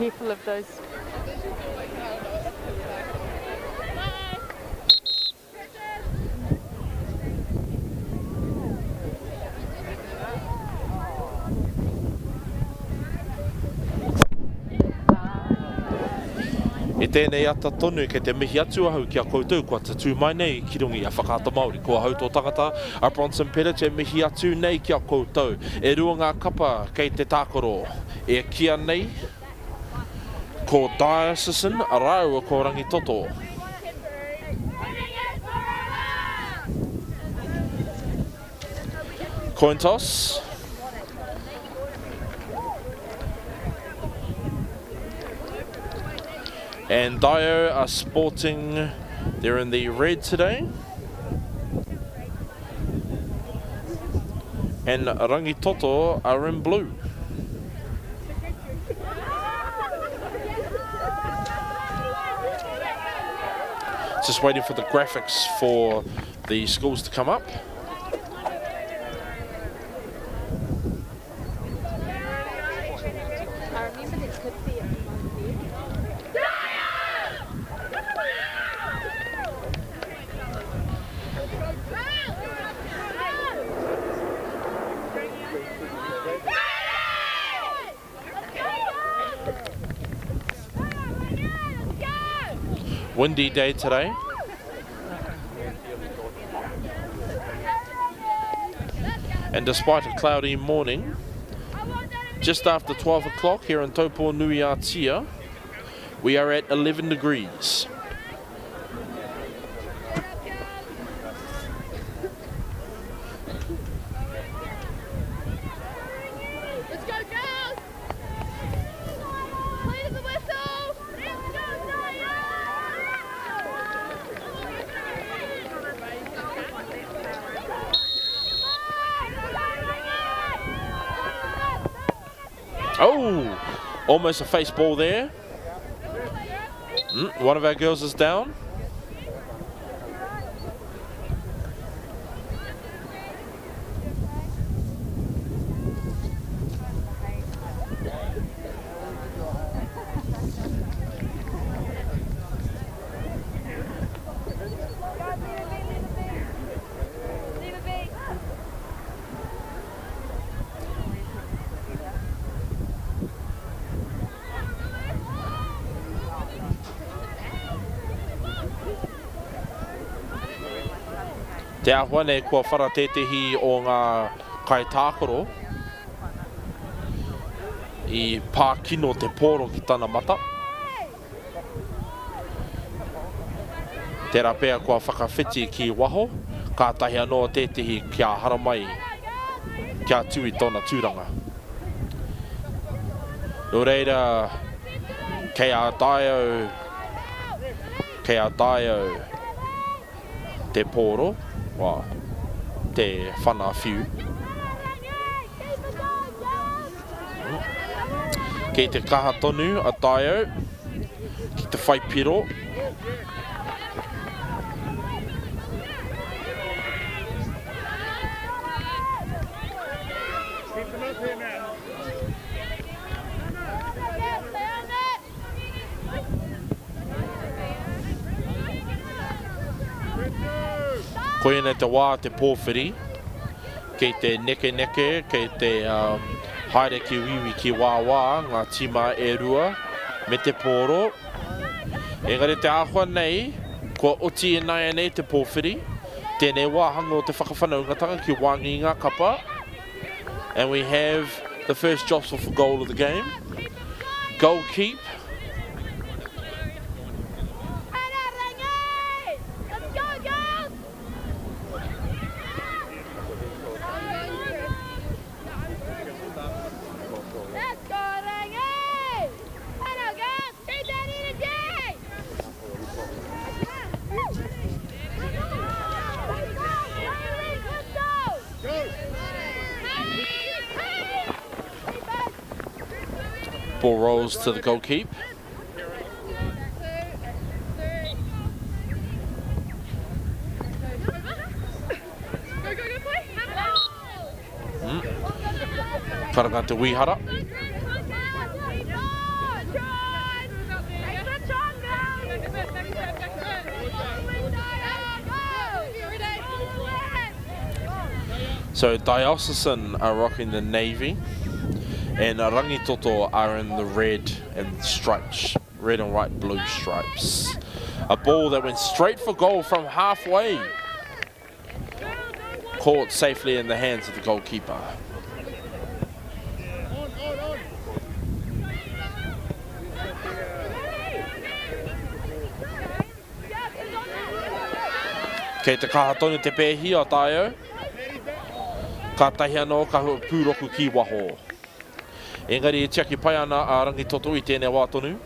careful of those. E tēnei ata tonu kei te mihi atu ahau ki a koutou kua tatu mai nei ki rungi a whakaata Māori. Kua hau tō tangata a Bronson Pera te mihi atu nei ki a koutou. E rua ngā kapa kei te tākoro. E kia nei ko Diocesan a rāua ko Rangitoto. Coin toss. And Dio are sporting, they're in the red today. And Rangitoto are in blue. Just waiting for the graphics for the schools to come up. Windy day today. And despite a cloudy morning, just after 12 o'clock here in Taupo Nui Atia, we are at 11 degrees. Oh, almost a face ball there. One of our girls is down. Te ahua nei kua wharatetehi o ngā kai tākoro i pākino te pōro ki tana mata. Tērā pēr kua whakawhiti ki waho, kātahi anō tetehi kia haramai kia tui tōna tūranga. Nō reira, kei a Dio te pōro, te whana whiu. Kei te kaha tonu a Dio, ki te whaipiro. Koina te wā te pōwhiri, kei te neke, kei te haere ki wiwi ki wā, ngā tima e rua, me te pōro. Engari te āhua nei, kua oti e nai nei te pōwhiri, tēnei wāhanga o te whakawhanaungatanga ki wāngi ngā kapa. And we have the first jostle for goal of the game. Goal keep. Ball rolls to the goal keep. Karanga te Wihara. So Diocesan are rocking the navy, and Rangitoto are in the red and stripes, red and white blue stripes. A ball that went straight for goal from halfway, caught safely in the hands of the goalkeeper. Kei te kaha tonu te pēhi o Dio, ka tahi anō ka pūroku ki waho. Engari e tiaki pai ana a Rangitoto I tēnei wā tonu.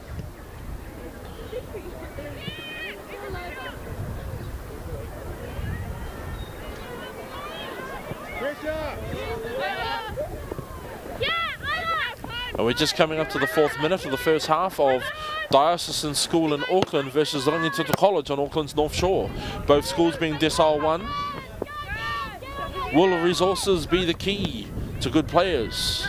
And we're just coming up to the 4th minute of the first half of Diocesan School in Auckland versus Rangitoto College on Auckland's North Shore. Both schools being Decile 1. Will resources be the key to good players?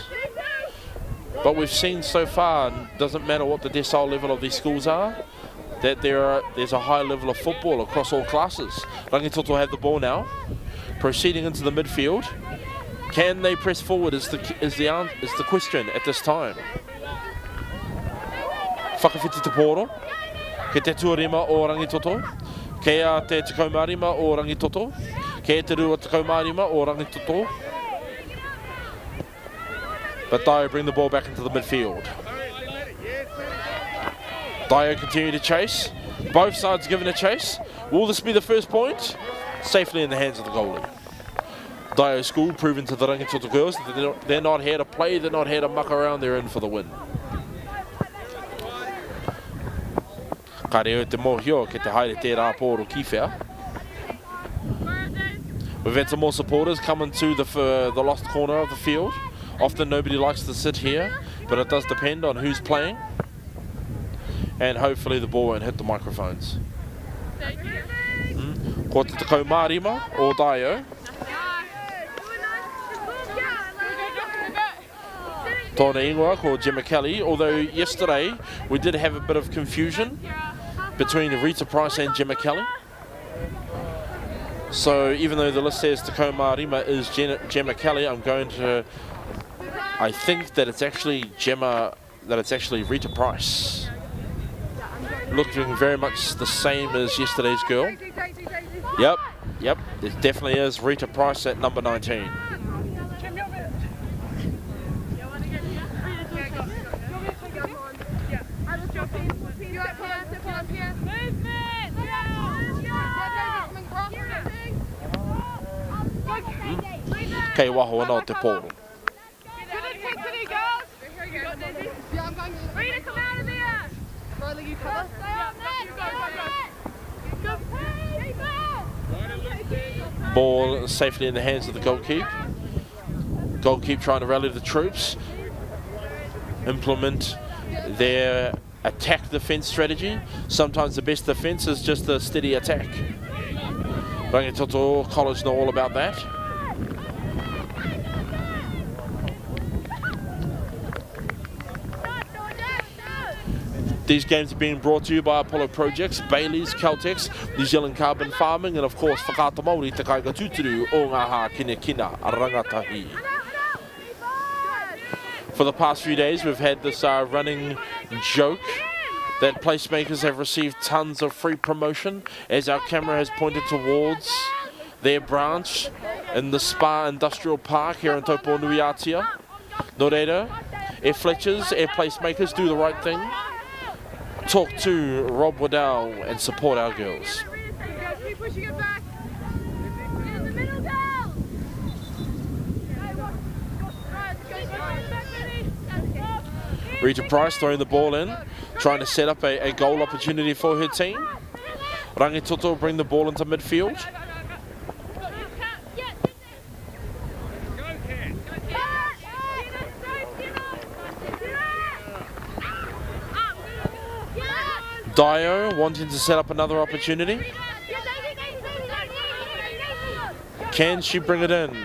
But we've seen so far, doesn't matter what the decile level of these schools are, that there's a high level of football across all classes. Rangitoto have the ball now, proceeding into the midfield. Can they press forward is the question at this time. Whakawhiti te pōro, ke te tuarima o Rangitoto, kea te tekaumarima o Rangitoto, kea te rua tekaumarima o Rangitoto. But Dio bring the ball back into the midfield. Dio continue to chase. Both sides given a chase. Will this be the first point? Safely in the hands of the goalie. Dio School proving to the Rangitoto girls that they're not here to play, they're not here to muck around, they're in for the win. Ka reo te mohio ke te haere tērā pōro kiwhea. We've had some more supporters coming to the lost corner of the field. Often nobody likes to sit here, but it does depend on who's playing. And hopefully the ball won't hit the microphones. Ko te tekau mārima o Dio. Tōna ingoa ko Gemma Kelly, although yesterday we did have a bit of confusion between Rita Price and Gemma Kelly. So even though the list says Tekau Mārima is Gemma Kelly, I think that it's actually Rita Price. Looking very much the same as yesterday's girl. Yep, it definitely is Rita Price at number 19. Kei waho anō te pōro. Ball safely in the hands of the goalkeeper. Goalkeeper trying to rally the troops, implement their attack defense strategy. Sometimes the best defense is just a steady attack. Rangitoto College know all about that. These games are being brought to you by Apollo Projects, Bailey's, Caltex, New Zealand Carbon Farming, and of course, Whakaata Māori te kaiga tūturu o ngā hā kine kina rangatahi. For the past few days, we've had this running joke that placemakers have received tons of free promotion as our camera has pointed towards their branch in the Spa Industrial Park here in Taupo Nui Atia. No reira, e Fletchers, e placemakers, do the right thing. Talk to Rob Waddell and support our girls. Rita Price throwing the ball in, trying to set up a goal opportunity for her team. Rangitoto bring the ball into midfield. Dio wanting to set up another opportunity. Can she bring it in?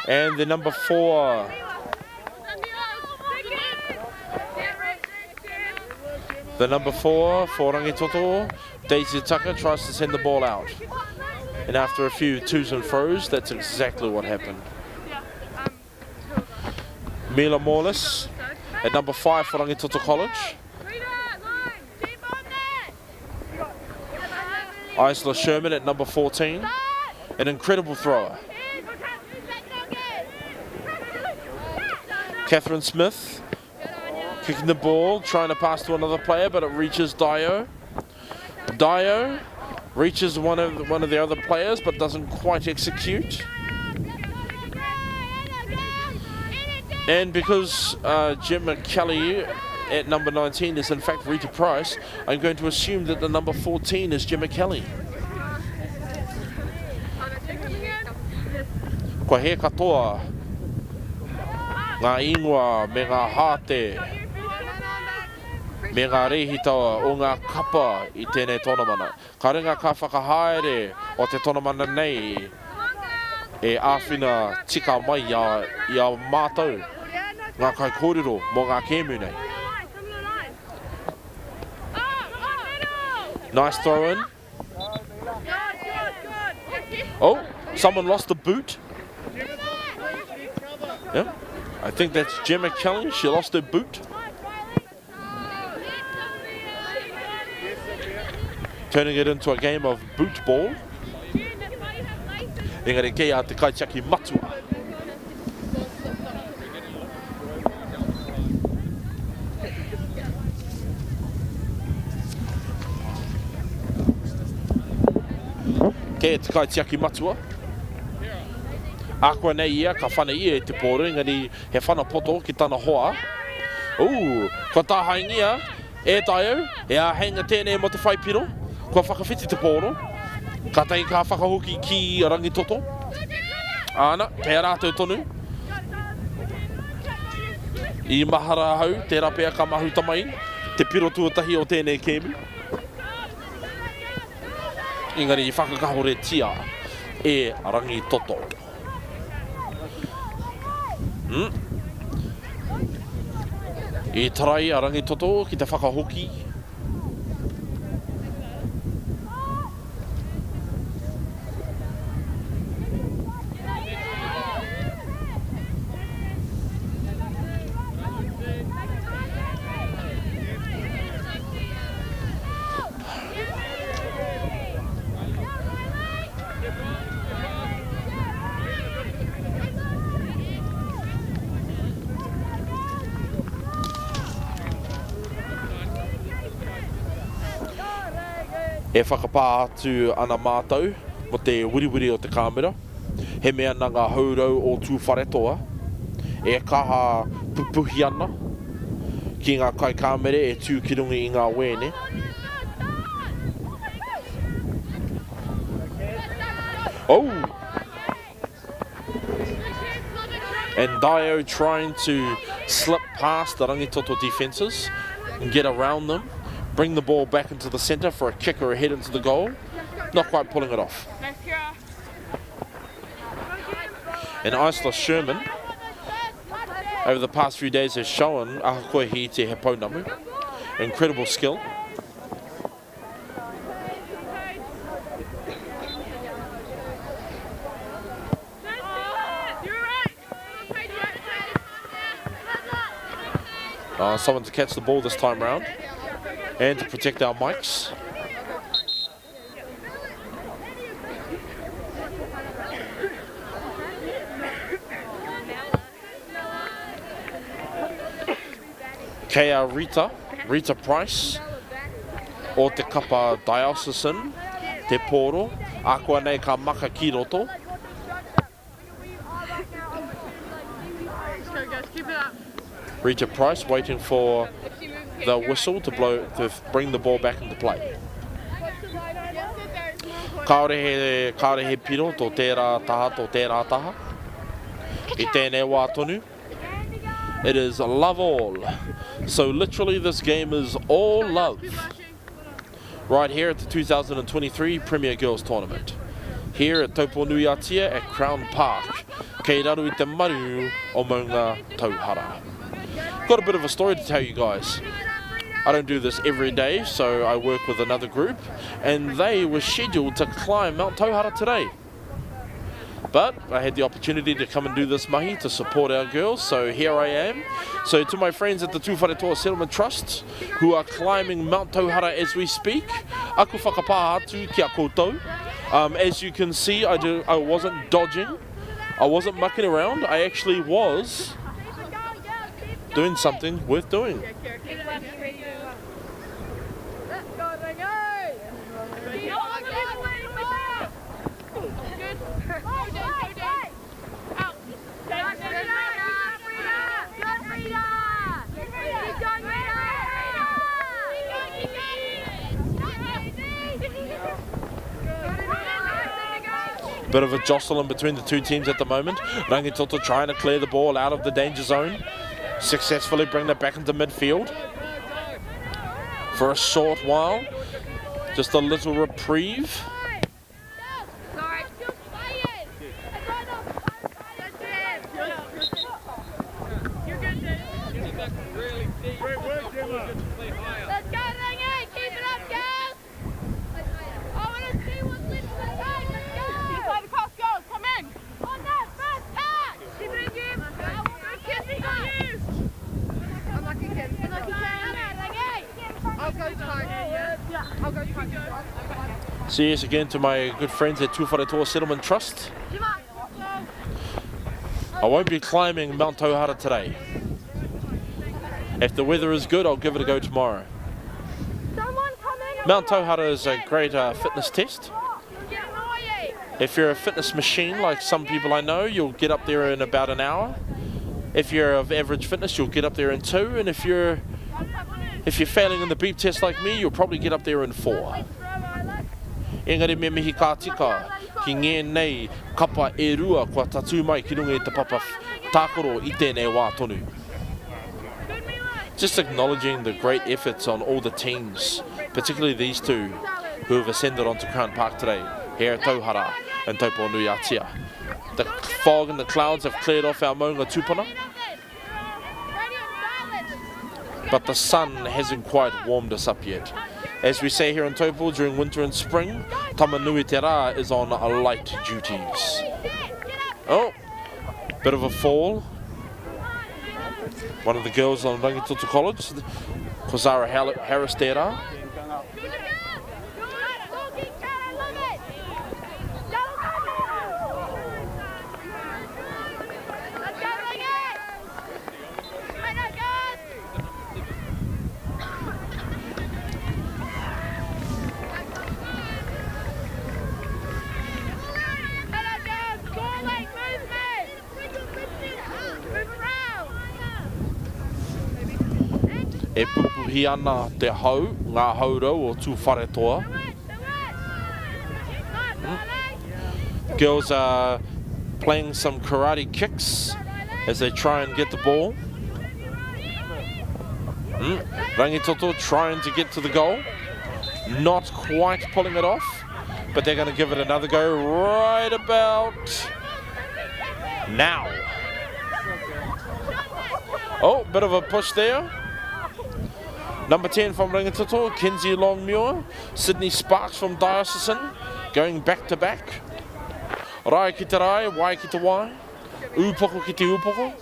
And the number 4. The number 4 for Rangitoto, Daisy Tucker, tries to send the ball out. And after a few twos and fro's, that's exactly what happened. Mila Morlis at number 5 for Rangitoto College. Isla Sherman at number 14. An incredible thrower. Catherine Smith kicking the ball, trying to pass to another player, but it reaches Dio. Dio reaches one of the other players, but doesn't quite execute. And because Gemma Kelly at number 19 is in fact Rita Price, I'm going to assume that the number 14 is Gemma Kelly. Kua he katoa ngā ingoa me ngā hāte me ngā rehitawa o ngā kapa i tēnei tonamana. Ka ringa ka whakahaere o te tonamana nei e āwhina tika mai ia mātou ngā kai kōrero mō ngā kēmu nei. Nice throw in. Oh, someone lost the boot. Yeah, I think that's Gemma Kelly. She lost her boot. Turning it into a game of boot ball. Engari kei a te kaitiaki matua. Kei te kaitiaki matua. Akua nei ia, ka whana ia e te pōru, engari he whana poto ki tana hoa. Kua tā haingia, e taio, e a henga tēnei mo te whaipiro. Kua whakawhiti te pōro. Ka tei ka whakahoki ki Rangitoto. Ana, kei rātou tonu. I mahara hau, te rapea ka mahu tamai. Te piro tuatahi o tēnei kēmu. Engari i whakakahore tia e Rangitoto. I tarai a Rangitoto ki te whakahoki. E whakapā atu ana mātou mo te wiriwiri o te kāmera. He mea na ngā haurau o tū wharetoa. E kaha pupuhi ana ki ngā kai kāmere e tū ki rungi i ngā wēne. Oh! And Dio trying to slip past the Rangitoto defences and get around them. Bring the ball back into the centre for a kick or a head into the goal. Not quite pulling it off. And Isla Sherman, over the past few days, has shown ahakohi te he pounamu. Incredible skill. Someone to catch the ball this time round. And to protect our mics. Kea Rita Price, o te kapa Diocesan, te pōro, akua nei ka maka ki roto. Rita Price waiting for the whistle to blow to bring the ball back into play. Kaore he piro to tērā taha. I tēnei wā tonu. It is love all. So literally this game is all love. Right here at the 2023 Premier Girls Tournament. Here at Taupo Nui Atia at Crown Park. Kei raru I te maru o maunga tauhara. Got a bit of a story to tell you guys. I don't do this every day, so I work with another group, and they were scheduled to climb Mount Tauhara today. But I had the opportunity to come and do this mahi to support our girls, so here I am. So to my friends at the Tūwharetoa Settlement Trust, who are climbing Mount Tauhara as we speak, aku whakapā atu ki a koutou. As you can see, I wasn't dodging, I wasn't mucking around, I actually was doing something worth doing. Bit of a jostling between the two teams at the moment. Rangitoto trying to clear the ball out of the danger zone. Successfully bring it back into midfield. For a short while. Just a little reprieve. So yes, again to my good friends at Tūwharetoa Settlement Trust. I won't be climbing Mount Tauhara today. If the weather is good, I'll give it a go tomorrow. Mount Tauhara is a great fitness test. If you're a fitness machine like some people I know, you'll get up there in about an hour. If you're of average fitness, you'll get up there in 2. And if you're failing in the beep test like me, you'll probably get up there in 4. Engari me mihi ka tika, ki ngēnei kapa e rua kua tatu mai ki runga i te papa tākoro i tēnei wā tonu. Just acknowledging the great efforts on all the teams, particularly these two who have ascended onto Crown Park today, here at Tauhara and Taupo Nui Atia. The fog and the clouds have cleared off our maunga tūpuna, but the sun hasn't quite warmed us up yet. As we say here in Taupo, during winter and spring, Tamanui Te Rā is on light duties. Oh, bit of a fall. One of the girls on Rangitoto College, Kozara Harris Te Rā. E pupuhi ana te hau, ngā haurau o Tūwharetoa. Girls are playing some karate kicks as they try and get the ball. Rangitoto trying to get to the goal. Not quite pulling it off, but they're going to give it another go right about now. Oh, bit of a push there. Number 10 from Rangitoto, Kenzie Longmuir. Sydney Sparks from Diocesan, going back to back. Rai ki te rai, wai ki te wai. Upoko ki te upoko.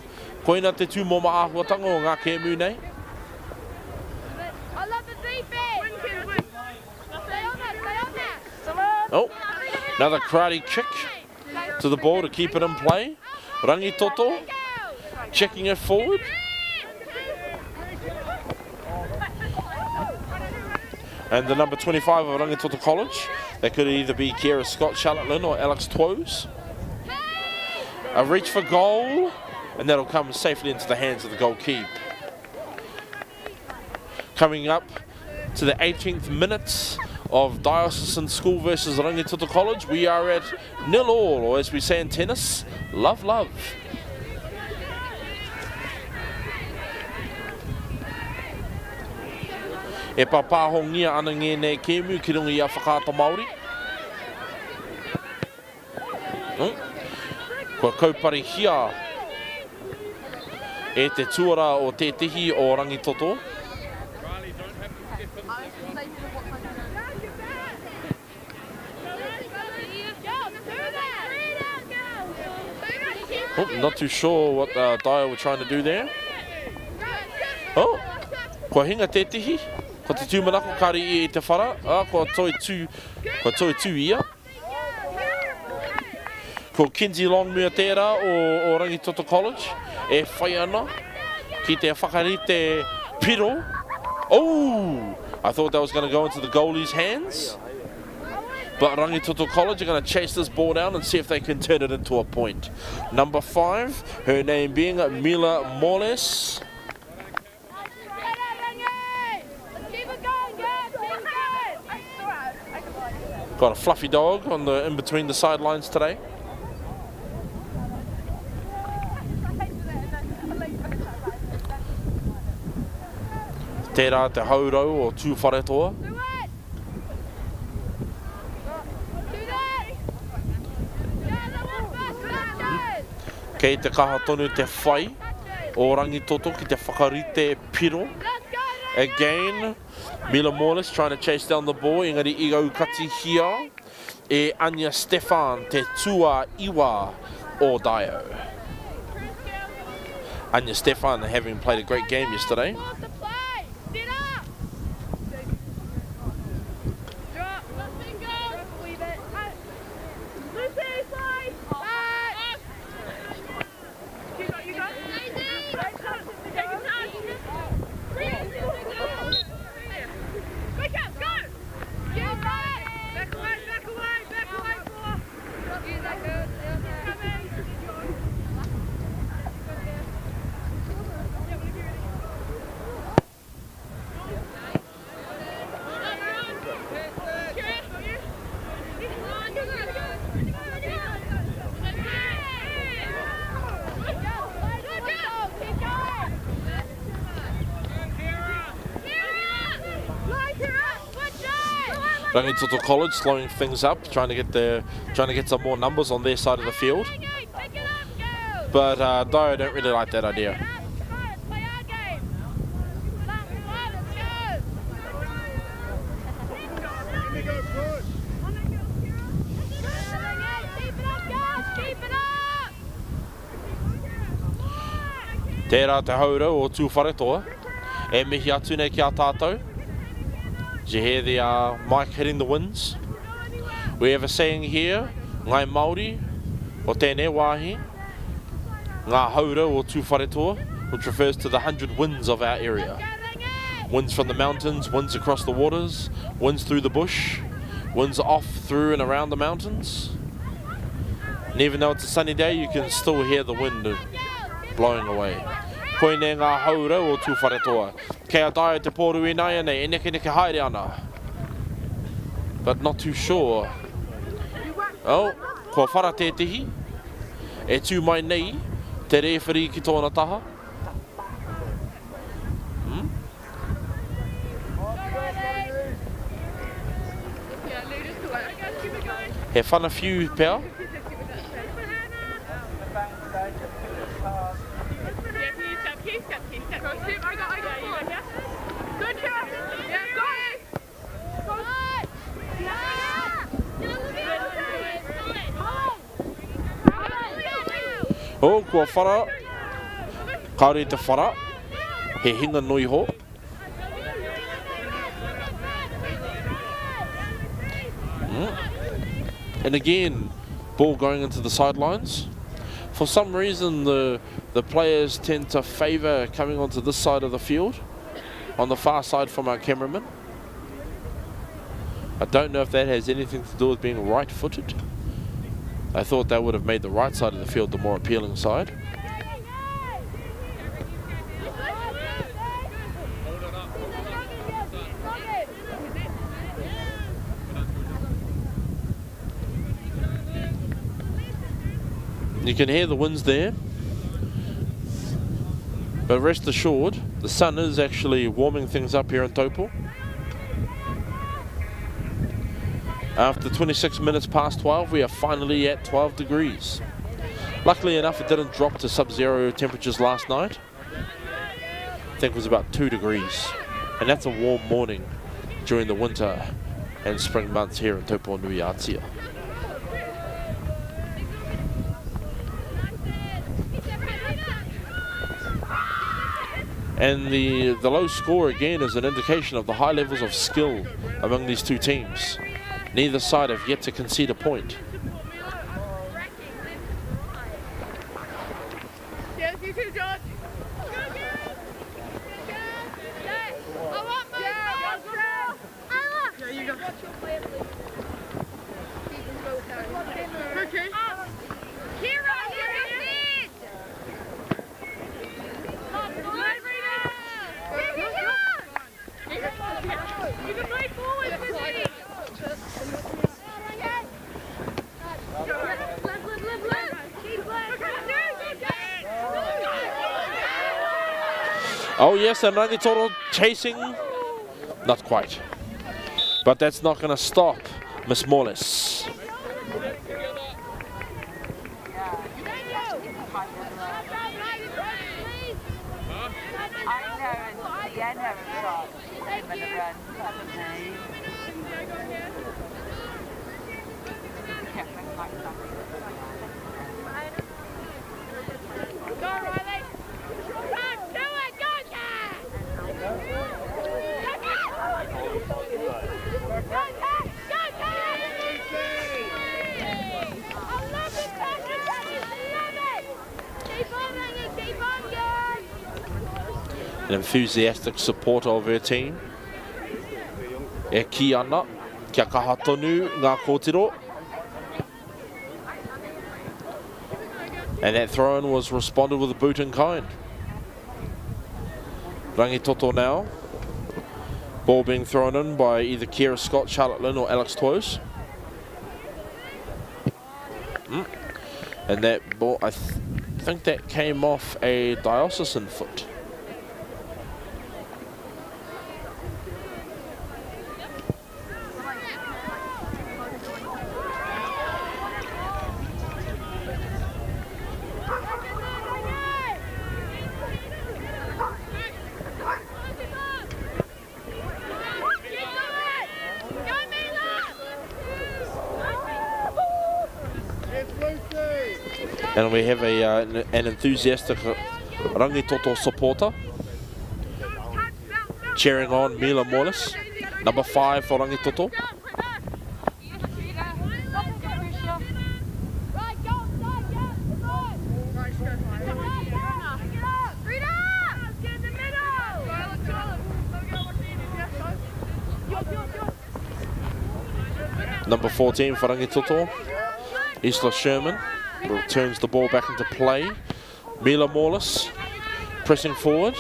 Koina te tū mō maahuatanga o ngā kēmu nei. Oh, another karate kick to the ball to keep it in play. Rangitoto checking it forward. And the number 25 of Rangitoto College, that could either be Kiera Scott, Charlotte Lynn or Alex Twos. A reach for goal, and that'll come safely into the hands of the goalkeeper. Coming up to the 18th minute of Diocesan School versus Rangitoto College, we are at 0-0, or as we say in tennis, love. E papahongia ana ngēnei kēmu ki runga i a whakaata Māori. Kua kaupari hia e te tuara o te tihi o Rangitoto. Oh, not too sure what Dio were trying to do there. Oh, kua hinga te tihi. Ko te tūmanako kari I te whara. Ko toi tū ia. Ko Kinsey Longmere tērā o Rangitoto College. E whai ana ki te whakarite piro. Oh, I thought that was going to go into the goalie's hands. But Rangitoto College are going to chase this ball down and see if they can turn it into a point. Number 5, her name being Mila Moles. Got a fluffy dog on the in between the sidelines today. Tērā te haurau o tūwharetoa. Kei te kaha tonu te whai o Rangitoto ki te whakarite piro. Again, Mila Morris trying to chase down the ball. Engari I kati hia e Anya Stefan te tua iwa o Dio. Anya Stefan having played a great game yesterday. Rangitoto College slowing things up, trying to get some more numbers on their side of the field. But Dio don't really like that idea. Tērā te haura o tūwharetoa, e mihi atu nei ki a tātou. Did you hear the mic hitting the winds? We have a saying here, ngai Māori, o tēnei wāhi, ngā haura o tūwharetoa, which refers to the 100 winds of our area. Winds from the mountains, winds across the waters, winds through the bush, winds off, through and around the mountains. And even though it's a sunny day, you can still hear the wind blowing away. Koe ne ngā haura o tūwharetoa. Kei a Dio te pōru I nei nei, e neke haere ana. But not too sure. Oh, kua whara tētihi. E tū mai nei, te referee ki tōna taha. He whana whiu pēr. Oh, kua whara, kaore te whara, he hinga nui ho. And again, ball going into the sidelines. For some reason, the players tend to favour coming onto this side of the field, on the far side from our cameraman. I don't know if that has anything to do with being right-footed. I thought that would have made the right side of the field the more appealing side. You can hear the winds there, but rest assured, the sun is actually warming things up here in Taupo. After 26 minutes past 12, we are finally at 12 degrees. Luckily enough, it didn't drop to sub-zero temperatures last night. I think it was about 2 degrees. And that's a warm morning during the winter and spring months here in Taupo Nui Atia. And the low score again is an indication of the high levels of skill among these two teams. Neither side have yet to concede a point. Oh yes, and Rangitoto chasing. Not quite. But that's not going to stop Miss Morris. An enthusiastic supporter of her team. E ki ana, kia kaha tonu ngā kōtiro. And that throw-in was responded with a boot in kind. Rangitoto now. Ball being thrown in by either Kira Scott, Charlotte Lynn or Alex Toyos. And that ball, I think that came off a Diocesan foot. And we have an enthusiastic Rangitoto supporter cheering on Mila Morris, number 5 for Rangitoto. Number 14 for Rangitoto, Isla Sherman. Returns the ball back into play. Mila Morris pressing forward,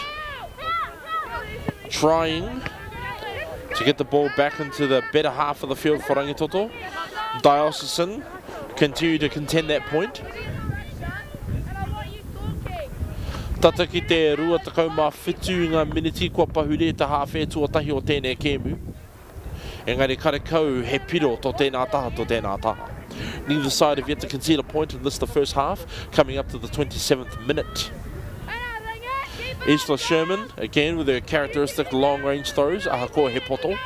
trying to get the ball back into the better half of the field for Rangitoto. Diocesan continue to contend that point. Tata ki te rua takau mā whitu ngā miniti kua pahuri te hawhe tuatahi o tēnei kēmu. Engari karekau he piro to tēnā taha to tēnā taha. Neither side have yet to concede a point in this the first half, coming up to the 27th minute. Isla Sherman, again with her characteristic long-range throws, ahakoa he poto.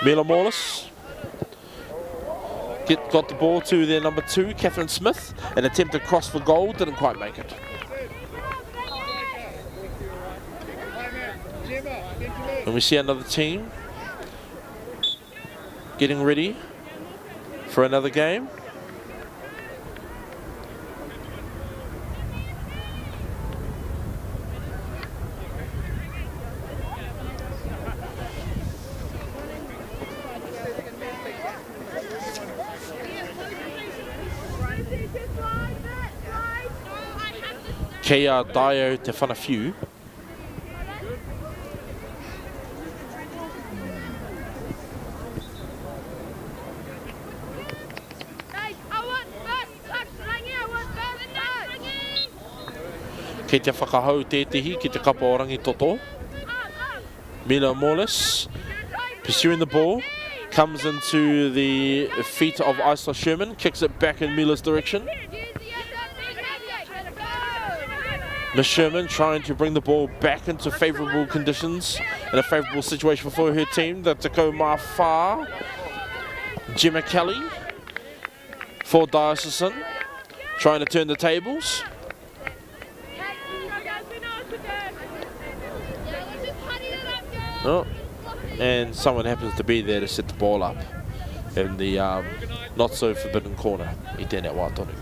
Mila Morris got the ball to their number 2, Catherine Smith, an attempted cross for goal, didn't quite make it. And we see another team getting ready for another game. Kia Dio te whanawhiu. Kei te whakahau tētihi ki te kapa o Rangitoto. Mila Morris pursuing the ball, comes into the feet of Isla Sherman, kicks it back in Mila's direction. Miss Sherman trying to bring the ball back into favourable conditions and a favourable situation for her team. The Tako Mawha, Gemma Kelly for Diocesan, trying to turn the tables. Oh, and someone happens to be there to set the ball up in the not so forbidden corner I tēnei wā tonu.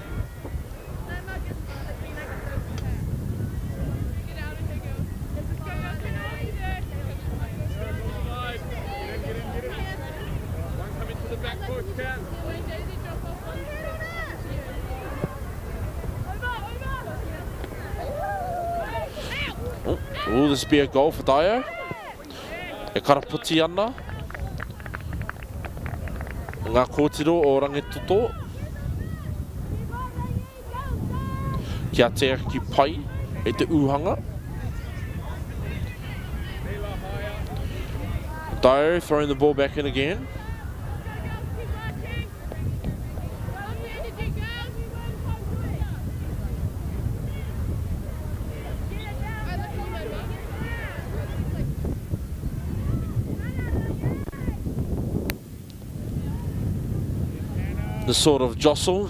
Will this be a goal for Dio? E karaputi ana. Ngā kōtiro o Rangitoto. Kia te aki pai e te uhanga. Dio throwing the ball back in again. The sort of jostle.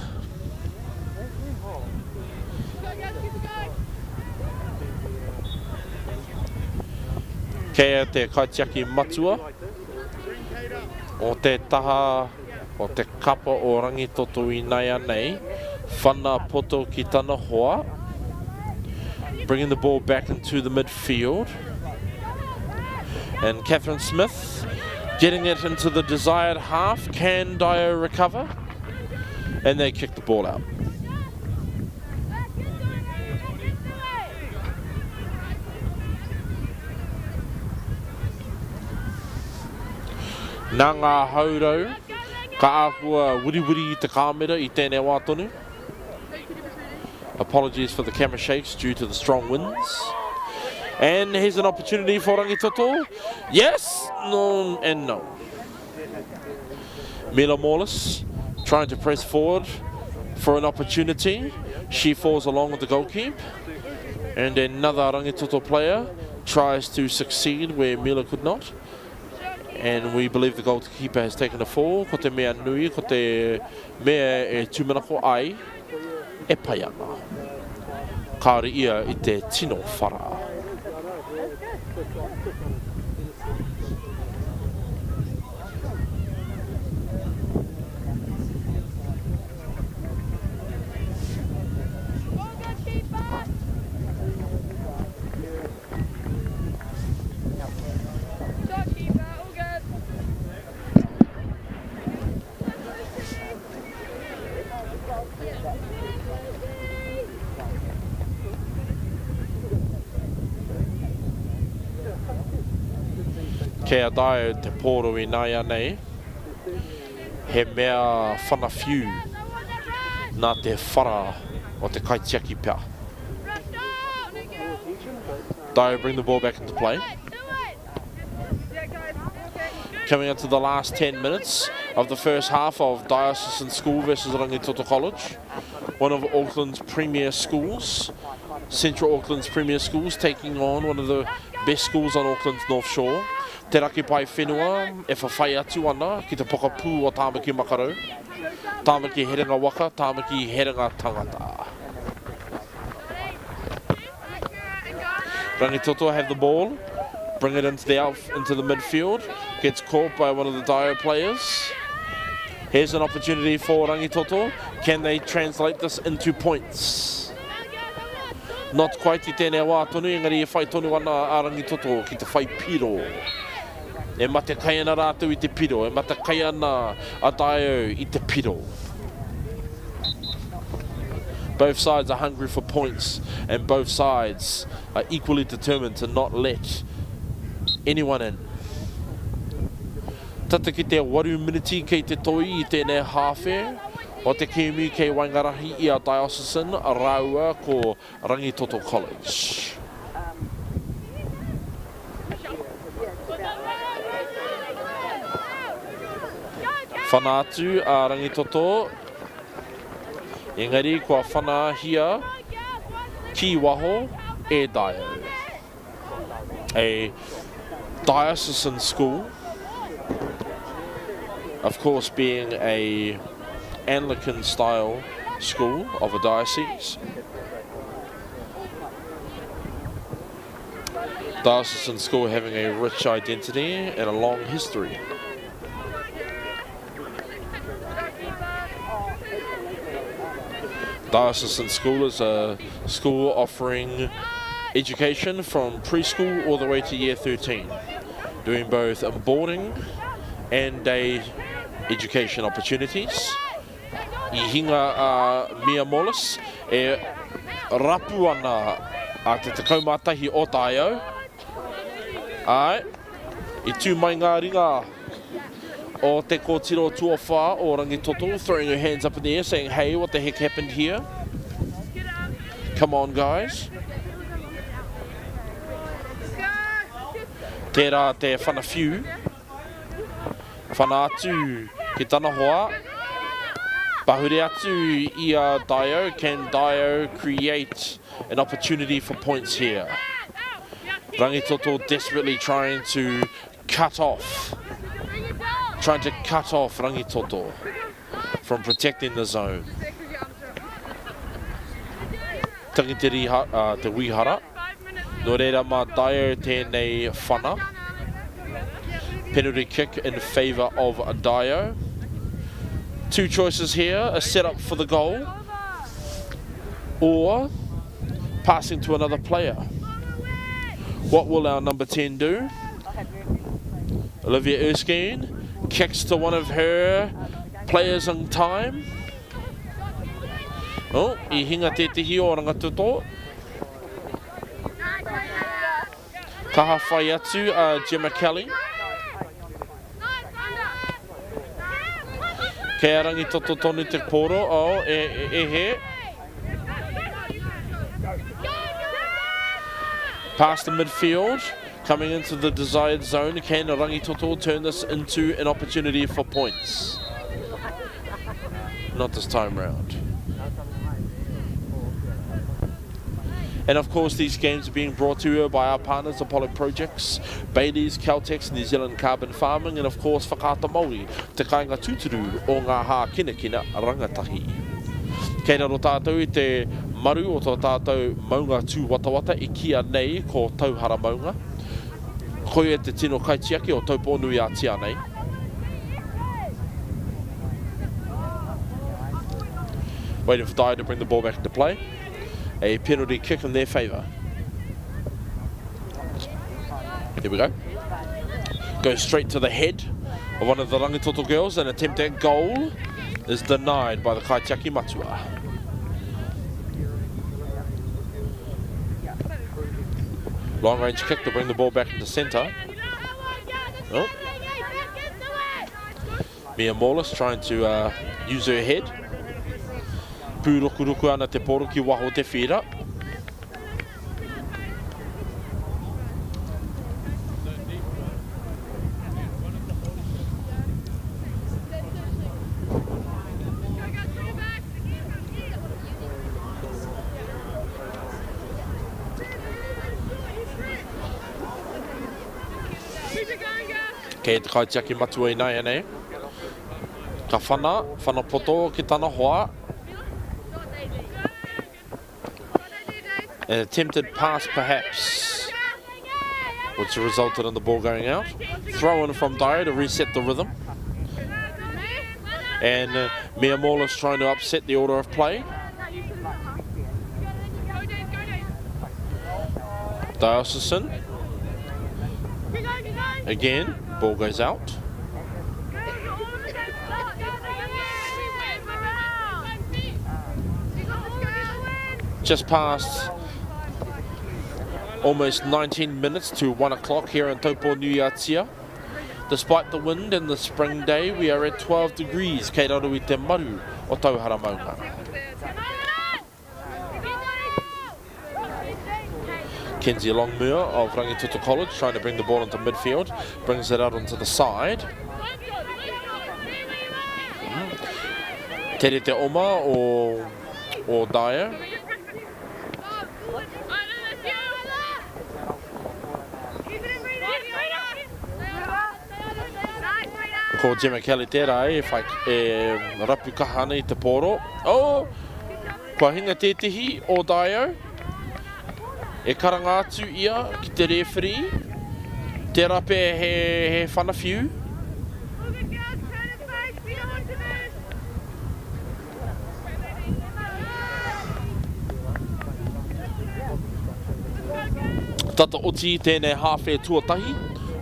Kea te kaitiaki matua o te taha o te kapa o Rangitoto I nei anei. Whana poto ki tana hoa. Bringing the ball back into the midfield. And Catherine Smith getting it into the desired half. Can Dio recover? And they kick the ball out. Nā ngā haurau, ka āhua wiriwiri I te kāmera I tēnei wā tonu. Apologies for the camera shakes due to the strong winds. And here's an opportunity for Rangitoto. Yes, no, and no. Mila Morlis trying to press forward for an opportunity. She falls along with the goalkeeper. And another Rangitoto player tries to succeed where Mila could not. And we believe the goalkeeper has taken a fall. Ko te mea nui, ko te mea e tūmanako ai, e pai ana. Kāore ia I te tino whara. Kea Dio te pōro I nei anei. He mea whanawhiu nā te whara o te kaitiaki pia. Dio bring the ball back into play. Coming into the last 10 minutes of the first half of Diocesan School versus Rangitoto College. One of Auckland's premier schools, Central Auckland's premier schools, taking on one of the best schools on Auckland's North Shore. Te raki pai whenua e whawhai atu ana ki te pokapū o Tāmaki Makarau. Tāmaki herenga waka, Tāmaki herenga tangata. Rangitoto have the ball, bring it into the midfield, gets caught by one of the Dio players. Here's an opportunity for Rangitoto. Can they translate this into points? Not quite I tēnei wā tonu, engari e whai tonu ana a Rangitoto ki te whai piro. E mate kai ana rātou I te piro, e mate kai ana a Dio I te piro. Both sides are hungry for points, and both sides are equally determined to not let anyone in. Tata ki te 8 miniti kei te toi I tēnei hawhe, o te kiumi kei Waingarahi I a Diocesan, a raua ko Rangitoto College. Whana atu a Rangitoto, engari kua whana hia ki waho e Dio. A diocesan school, of course being a Anglican style school of a diocese. Diocesan School having a rich identity and a long history. Diocesan School is a school offering education from preschool all the way to year 13, doing both boarding and day education opportunities. I hinga Mia Molis e rapu ana a te takaumatahi o taio. Ai, I tū mai ngā ringa o te kōtiro tuawha o Rangitoto, throwing her hands up in the air saying, hey, what the heck happened here? Come on, guys. Tērā te whanawhiu. Whana atu ki tana hoa. Pahure atu I a Dio. Can Dio create an opportunity for points here? Rangitoto desperately trying to cut off Rangitoto from protecting the zone. Tangitiri te wihara. No reira mā Dio tēnei whana. Penalty kick in favour of Dio. Two choices here, a set up for the goal or passing to another player. What will our number 10 do? Olivia Erskine kicks to one of her players in time. Oh, I hinga te tihi o Rangitoto. Kaha whai atu Gemma Kelly. Kei a Rangitoto tonu te poro. Oh, he. Past the midfield, coming into the desired zone. Can Rangitoto turn this into an opportunity for points? Not this time round. And of course, these games are being brought to you by our partners, Apollo Projects, Bailey's, Caltex, New Zealand Carbon Farming, and of course, Whakaata Māori, te kāinga tūturu o ngā hā kina rangatahi. Kei raro tātou I te maru o tō tātou maunga tū watawata I kia nei ko tauhara maunga. Koe e te tino kaitiaki o Taupo nui a tia nei. Waiting for Dyer to bring the ball back into play. A penalty kick in their favour. Here we go. Goes straight to the head of one of the Rangitoto girls. An attempt at goal is denied by the Kaitiaki Matua. Long range kick to bring the ball back into centre. Oh. Mia Morlis trying to use her head. Pūrokuruku ana te poro ki waho te whira. Kei te kaitiaki matua I nei anei. Ka whana poto ki tana hoa. An attempted pass perhaps, which resulted in the ball going out. Throw in from Dyer to reset the rhythm. And Mia Morlis trying to upset the order of play. Diocesan. Again, ball goes out. Just past almost 19 minutes to 1 o'clock here in Taupo Nuiatia. Despite the wind and the spring day, we are at 12 degrees kei raru I te maru o Tauhara Maunga. Kenzie Longmuir of Rangitoto College trying to bring the ball into midfield, brings it out onto the side. Tere te oma o Dyer. Ko Gemma Kelly tērā e rapu kahana I te poro. Oh! Kua hinga te tihi o Dio. E karanga atu ia ki te referee. Te rape he whanawhiu. Tata oti tēnei hawhe tuatahi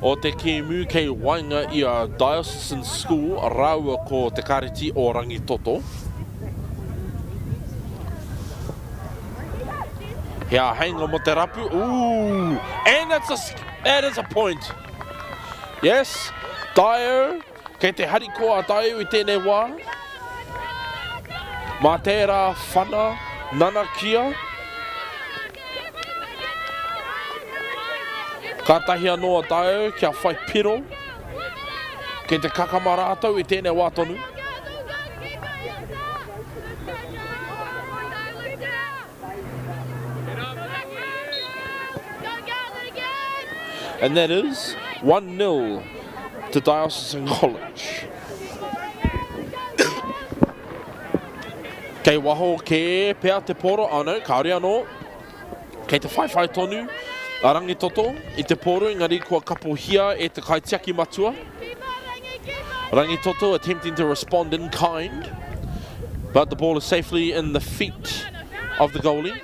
o te kēmu kei wainga i a Diocesan School raua ko te kariti o Rangitoto. Hea hainga mo te rapu. Ooh, and that is a point. Yes, Dio, kei te harikoa Dio i tēnei wā. Mā tērā whana, nana kia. Ka tahi anoa Dio kia whai piro. Kei te kakamarātau i tēnei wā tonu. And that is 1-0 to Diocesan College. Kei waho ke pea te poro anō, kaore anō. Kei te whaiwhai tonu a Rangitoto i te poro, engari kua kapohia e te kaitiaki matua. Rangitoto attempting to respond in kind, but the ball is safely in the feet of the goalie.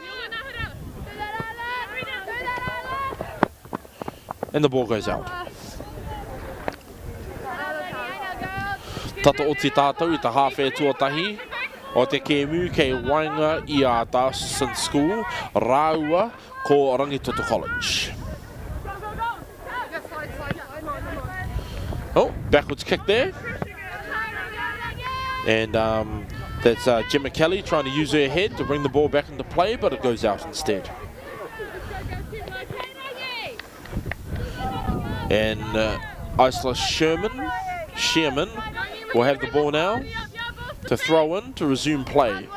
And the ball goes out. Tata oti tātou i te hawhe tuatahi o te kēmu kei wainga i a Diocesan School raua ko Rangitoto College. Oh, backwards kick there. And that's Gemma Kelly trying to use her head to bring the ball back into play, but it goes out instead. And Isla Sherman will have the ball now to throw in to resume play.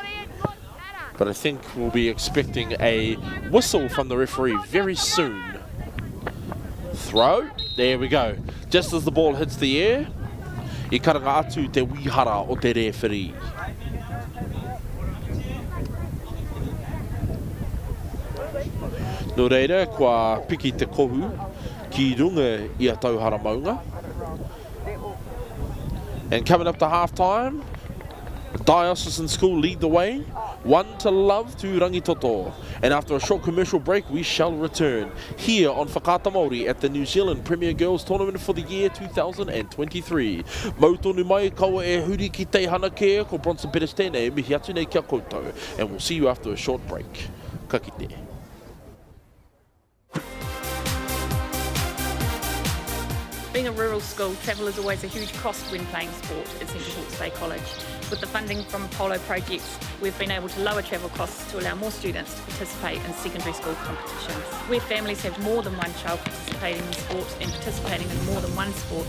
But I think we'll be expecting a whistle from the referee very soon. Throw, there we go. Just as the ball hits the air, I karanga atu te wihara o te referee. No reira, kua piki te kohu ki runga i a tauhara maunga. And coming up to half-time, Diocesan School lead the way, 1-0 to Rangitoto. And after a short commercial break, we shall return here on Whakata Māori at the New Zealand Premier Girls Tournament for the year 2023. Mautonu mai kaua e huri ki te hana kea ko Bronson Pettis tēnei mihi atu nei kia koutou. And we'll see you after a short break. Ka kite. Being a rural school, travel is always a huge cost when playing sport at Central Hawke's Bay College. With the funding from Apollo projects, we've been able to lower travel costs to allow more students to participate in secondary school competitions. Where families have more than one child participating in sport and participating in more than one sport,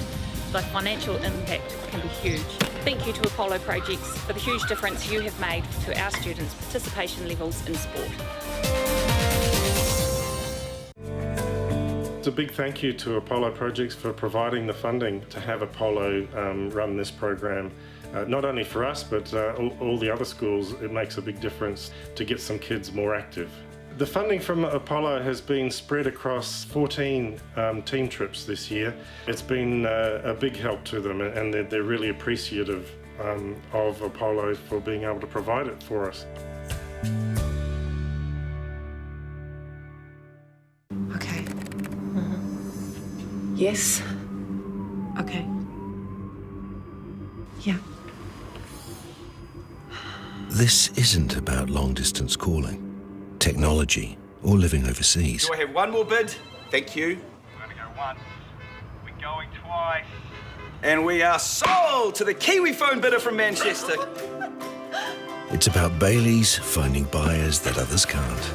the financial impact can be huge. Thank you to Apollo projects for the huge difference you have made to our students' participation levels in sport. It's a big thank you to Apollo Projects for providing the funding to have Apollo run this program. Not only for us, but all the other schools, it makes a big difference to get some kids more active. The funding from Apollo has been spread across 14 team trips this year. It's been a big help to them, and they're really appreciative of Apollo for being able to provide it for us. Okay. Yes. Okay. Yeah. This isn't about long-distance calling, technology, or living overseas. Do I have one more bid? Thank you. We're going to go once. We're going twice. And we are sold to the Kiwi phone bidder from Manchester. It's about Bailey's finding buyers that others can't.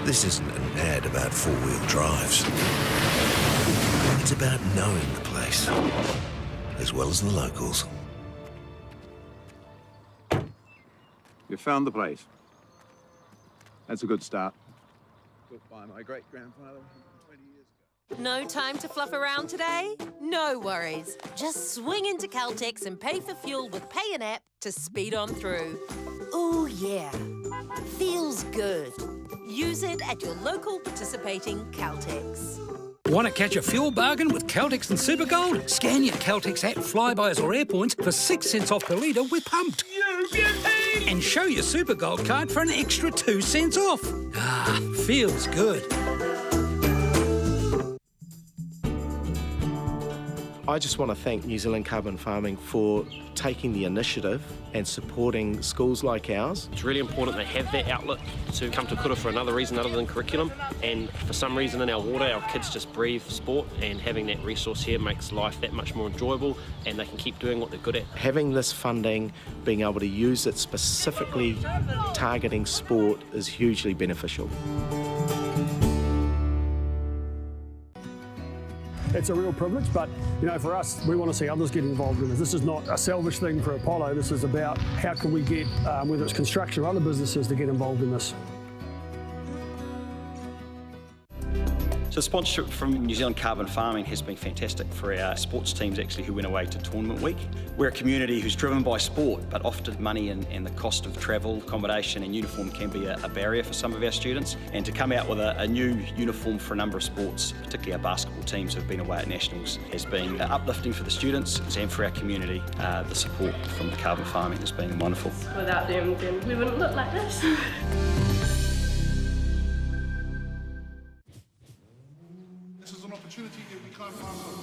This isn't an ad about four-wheel drives. It's about knowing the place, as well as the locals. You found the place. That's a good start. Built by my great-grandfather 20 years. No time to fluff around today? No worries. Just swing into Caltex and pay for fuel with Pay and App to speed on through. Ooh, yeah. Feels good. Use it at your local participating Caltex. Want to catch a fuel bargain with Caltex and Supergold? Scan your Caltex app, Flybuys or Airpoints for 6 cents off per litre with Pumped. And show your Supergold card for an extra 2 cents off. Ah, feels good. I just want to thank New Zealand Carbon Farming for taking the initiative and supporting schools like ours. It's really important they have that outlet to come to kura for another reason other than curriculum, and for some reason in our water our kids just breathe sport, and having that resource here makes life that much more enjoyable and they can keep doing what they're good at. Having this funding, being able to use it specifically targeting sport is hugely beneficial. It's a real privilege, but for us, we want to see others get involved in this. This is not a selfish thing for Apollo. This is about how can we get, whether it's construction or other businesses, to get involved in this. So sponsorship from New Zealand Carbon Farming has been fantastic for our sports teams actually who went away to tournament week. We're a community who's driven by sport, but often money and the cost of travel, accommodation and uniform can be a barrier for some of our students. And to come out with a new uniform for a number of sports, particularly our basketball teams who have been away at nationals, has been uplifting for the students and for our community. The support from the Carbon Farming has been wonderful. Without them, then we wouldn't look like this. Opportunity that we can't pass on.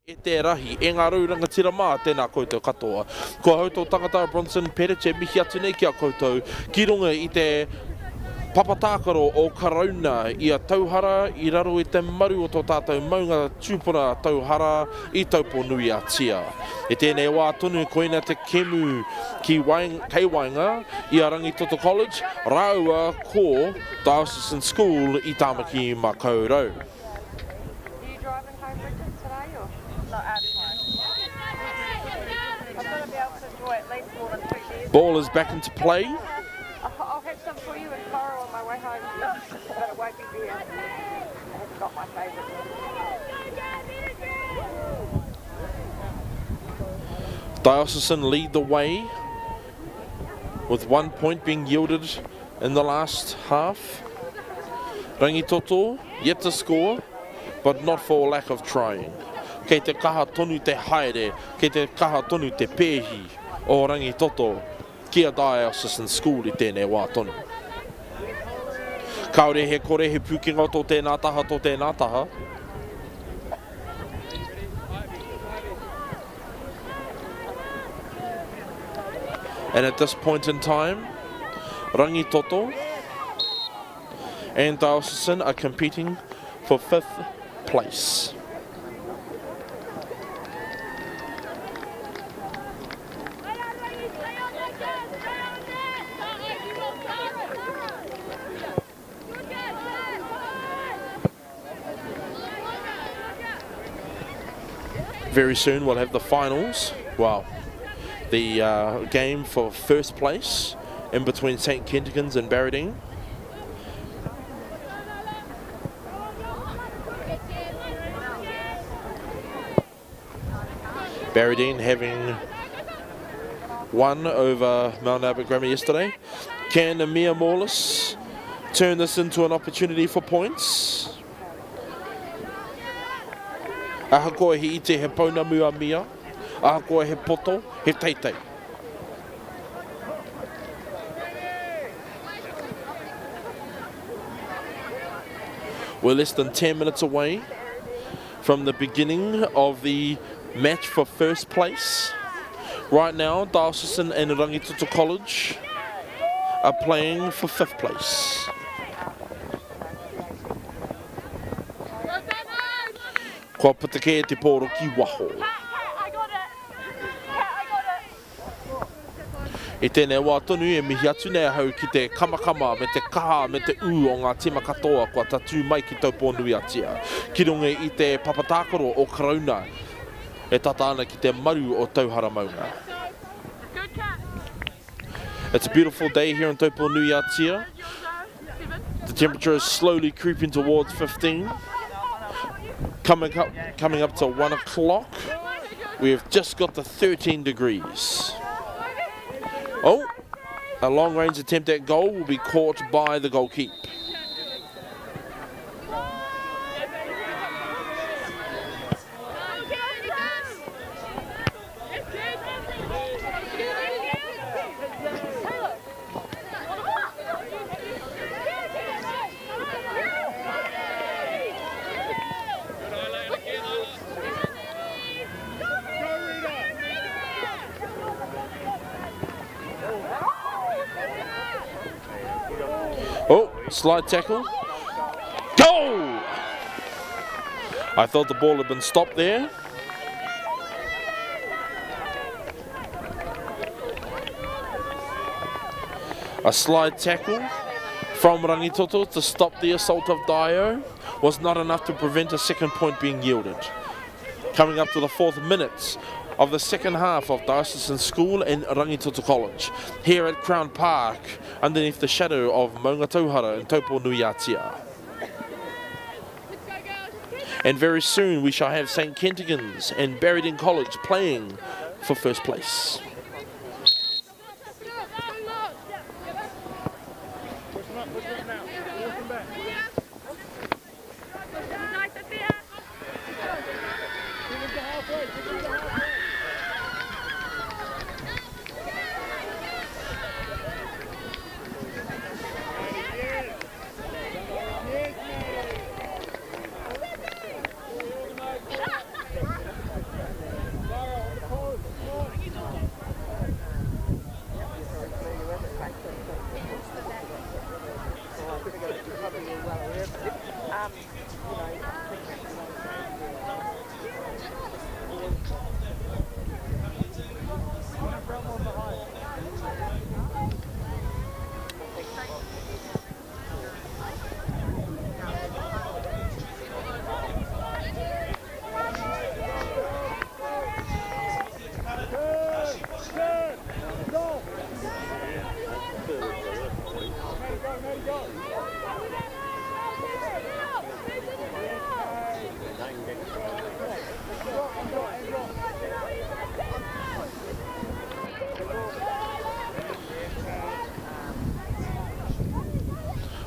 E te rahi, e ngā rauranga tira mā tēnā koutou katoa. Ko hautou tangata Bronson Pereche mihi atu nei ki a koutou, ki runga i te papatākaro o Karauna i a tauhara i raro i te maru o tō tātou maunga tūpuna tauhara i Taupo nui a tia. E tēnei wā tonu koina te kemu ki kei wainga i a Rangitoto College, rāua ko Diocesan School i Tāmaki mā kaurau. Ball is back into play. I'll have some for you and Coral on my way home, but it won't be there. I haven't got my favourite. Diocesan lead the way with 1 point being yielded in the last half. Rangitoto yet to score, but not for lack of trying. Kei te kaha tonu te haere, kei te kaha tonu te pēhi o Rangitoto ki a Diocesan School I tēnei wā tonu. Kaore he kore he pukinga tō tēnā taha tō tēnā taha. And at this point in time, Rangitoto and Diocesan are competing for 5th place. Very soon we'll have the finals. Wow. The game for 1st place in between St. Kentigans and Barradine. Barradine having won over Mount Albert Grammar yesterday. Can Amir Morlis turn this into an opportunity for points? Aha koe he ite he pauna mua mia. Aha koe he poto, he teitei. We're less than 10 minutes away from the beginning of the match for first place. Right now, Diocesan and Rangitoto College are playing for 5th place. Kua putake te pōro ki waho. I tēnei wā tonu e mihi atu nei hau ki te kamakama me te kaha me te u o ngā tima katoa kua tatu mai ki Taupo nui atia. Ki runga I te papatākoro o Karauna e tata ana ki te maru o Tauhara Maunga. It's a beautiful day here in Taupo nui atia. The temperature is slowly creeping towards 15. Coming up to 1 o'clock. We've just got to 13 degrees. Oh, a long-range attempt at goal will be caught by the goalkeeper. Oh, slide tackle. Goal! I thought the ball had been stopped there. A slide tackle from Rangitoto to stop the assault of Dio was not enough to prevent a second point being yielded. Coming up to the 4th minute of the second half of Diocesan School and Rangitoto College, here at Crown Park, underneath the shadow of Maunga Tauhara and Taupo Nui Atia. And very soon we shall have St. Kentigans and Berryden College playing for first place.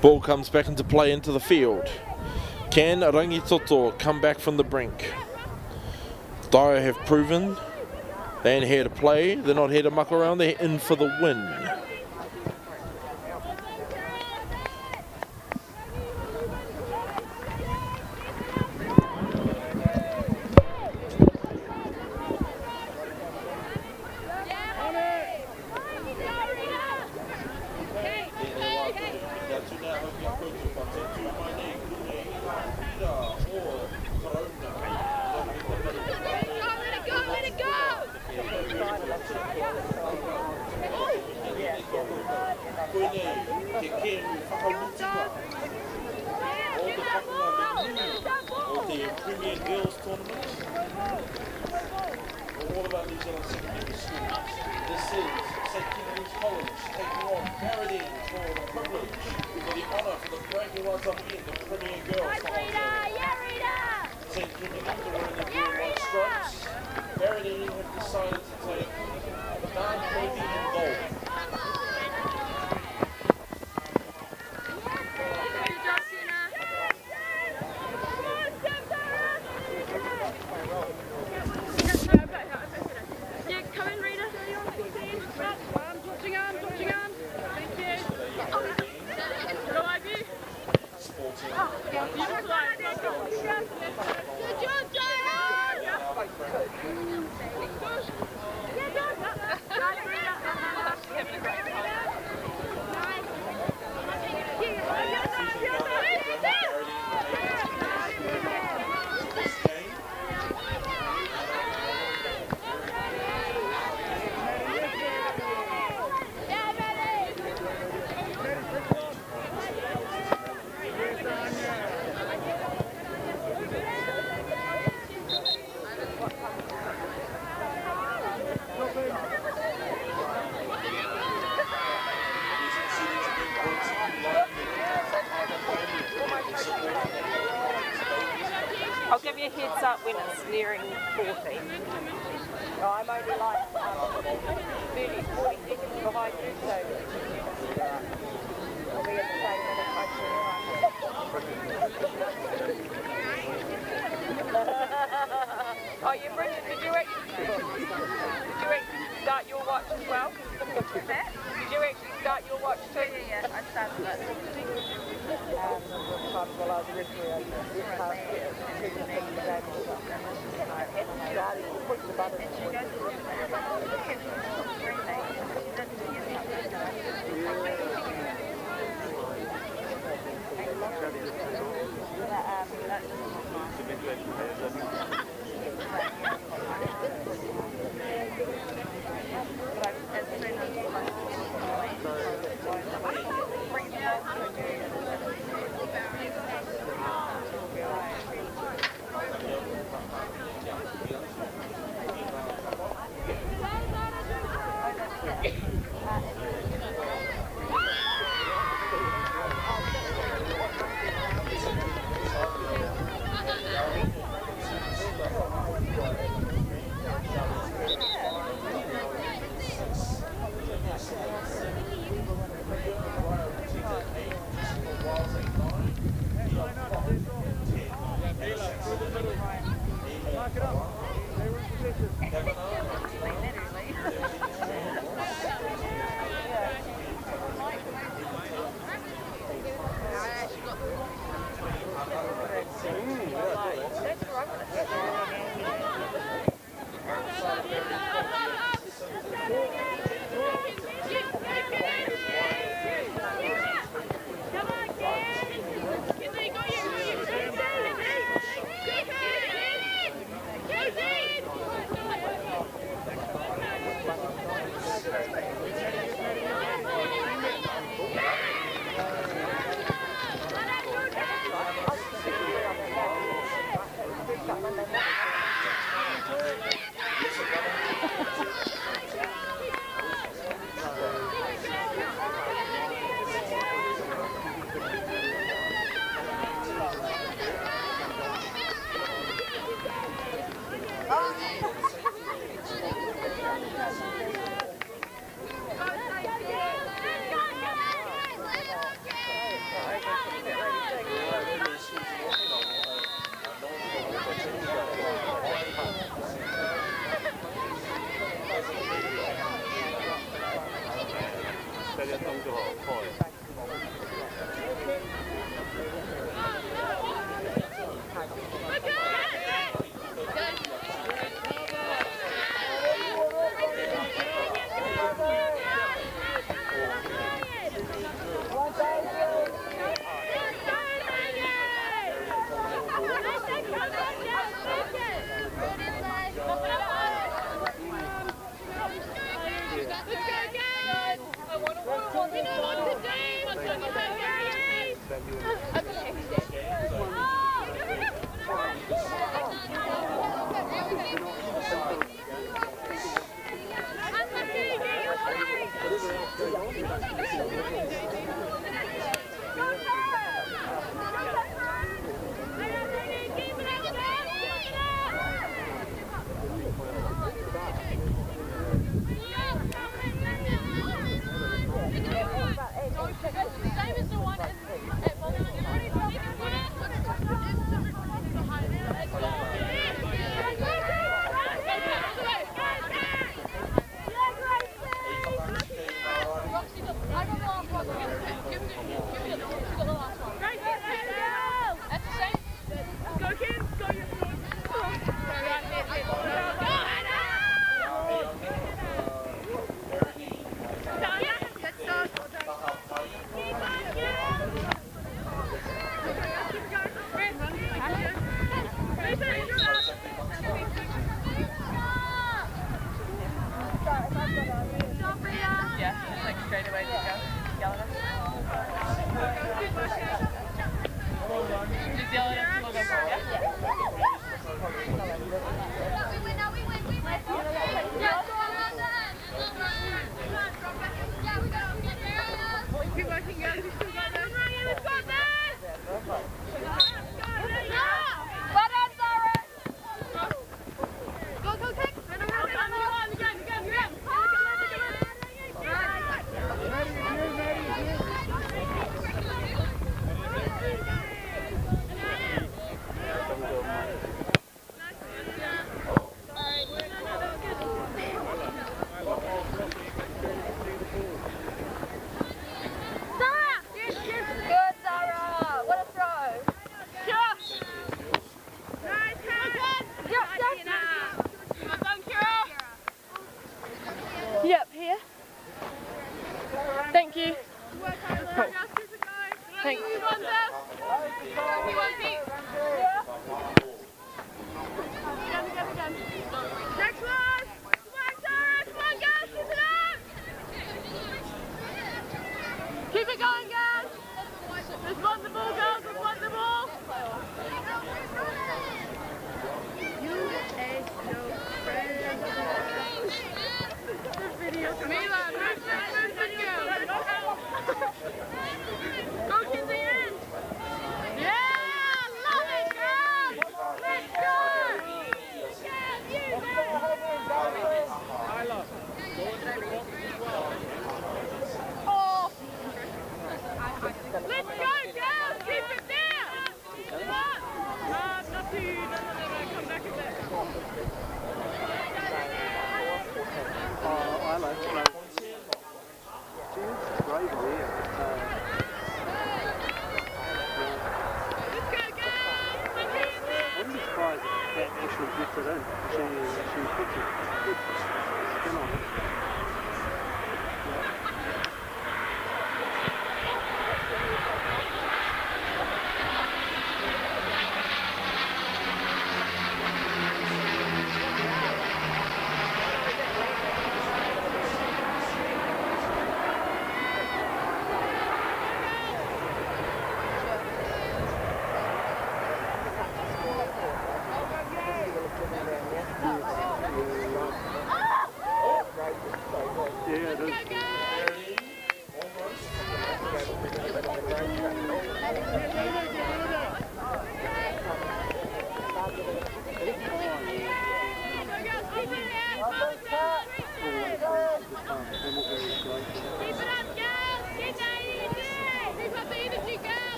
Ball comes back into play into the field. Can Rangitoto come back from the brink? Dio have proven they ain't here to play, they're not here to muck around, they're in for the win. start when it's nearing 40. No, I'm only like 30, 40 seconds behind you, so I'll be at the same minute Oh, you brilliant. Did you actually start your watch as well? Did you actually start your watch too? Yeah, I started it.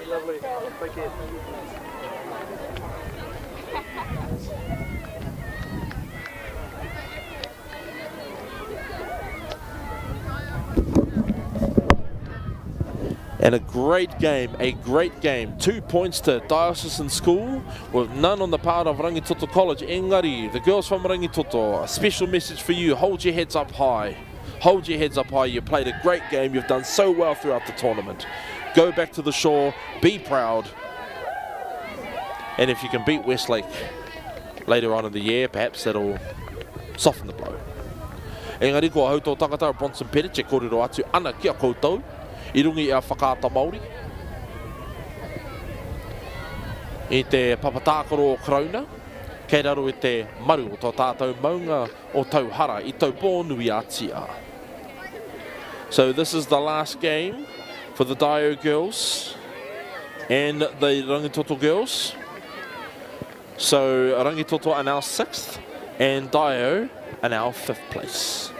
Lovely. Thank you. And a great game, 2 points to Diocesan School with none on the part of Rangitoto College. Engari, the girls from Rangitoto, a special message for you. Hold your heads up high. Hold your heads up high. You played a great game. You've done so well throughout the tournament. Go back to the shore. Be proud. And if you can beat Westlake later on in the year, perhaps that'll soften the blow. Engari, ko hautou tangata o Bronson Pettit, e kōrero atu ana kia koutou. I rungi a whakaata Māori. I te papatākoro o Krauna, kei raro i te maru o tō tātou maunga o tauhara i Taupo nui a tia. So this is the last game for the Dio girls and the Rangitoto girls. So Rangitoto are now 6th and Dio are now 5th place.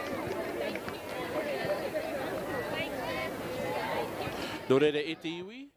No reira e te iwi.